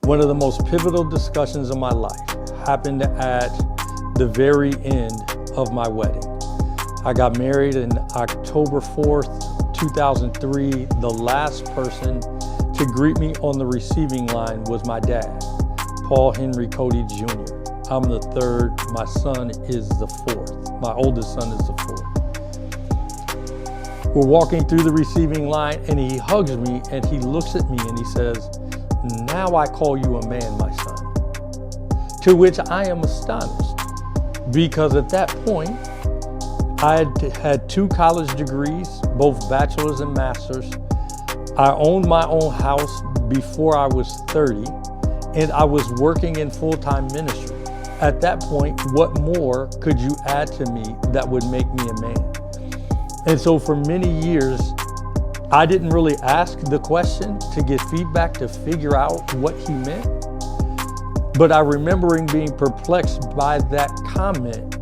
One of the most pivotal discussions of my life happened at the very end of my wedding. I got married on October 4th, 2003. The last person to greet me on the receiving line was my dad, Paul Henry Cody Jr. I'm the third, my son is the fourth. My oldest son is the fourth. We're walking through the receiving line and he hugs me and he looks at me and he says, "Now I call you a man, my son." To which I am astonished, because at that point, I had 2 college degrees, both bachelor's and master's. I owned my own house before I was 30, and I was working in full-time ministry. At that point, what more could you add to me that would make me a man? And so for many years, I didn't really ask the question to get feedback to figure out what he meant. But I remember being perplexed by that comment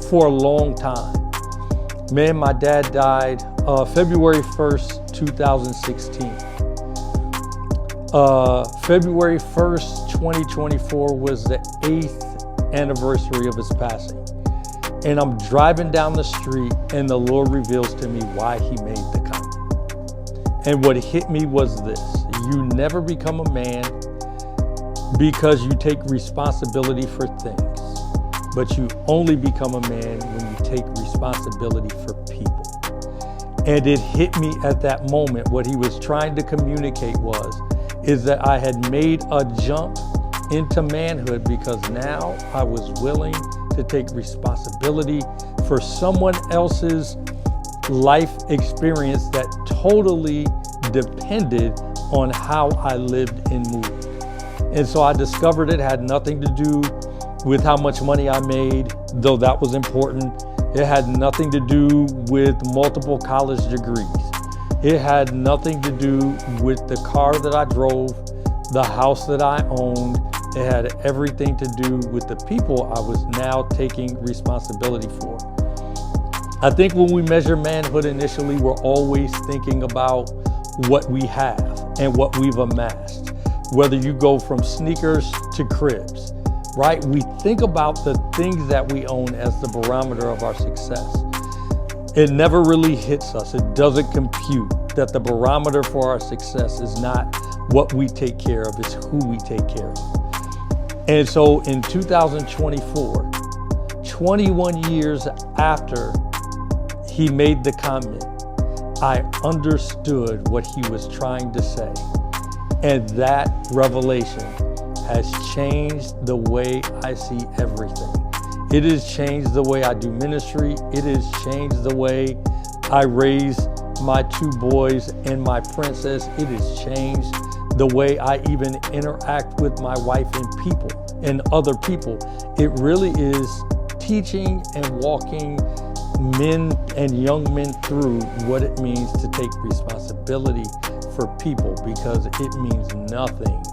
for a long time. Man, my dad died February 1st, 2016. February 1st, 2024 was the 8th anniversary of his passing. And I'm driving down the street and the Lord reveals to me why he made the comment. And what hit me was this: you never become a man because you take responsibility for things, but you only become a man when you take responsibility for people. And it hit me at that moment. What he was trying to communicate is that I had made a jump into manhood because now I was willing to take responsibility for someone else's life experience that totally depended on how I lived and moved. And so I discovered it had nothing to do with how much money I made, though that was important. It had nothing to do with multiple college degrees. It had nothing to do with the car that I drove, the house that I owned. It had everything to do with the people I was now taking responsibility for. I think when we measure manhood initially, we're always thinking about what we have and what we've amassed. Whether you go from sneakers to cribs, right? We think about the things that we own as the barometer of our success. It never really hits us. It doesn't compute that the barometer for our success is not what we take care of, it's who we take care of. And so in 2024, 21 years after he made the comment, I understood what he was trying to say. And that revelation has changed the way I see everything. It has changed the way I do ministry. It has changed the way I raise my 2 boys and my princess. It has changed the way I even interact with my wife and people and other people. It really is teaching and walking men and young men through what it means to take responsibility for people, because it means nothing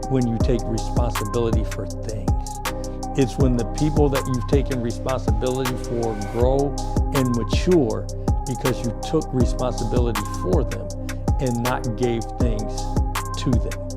when you take responsibility for things. It's when the people that you've taken responsibility for grow and mature because you took responsibility for them and not gave things to them.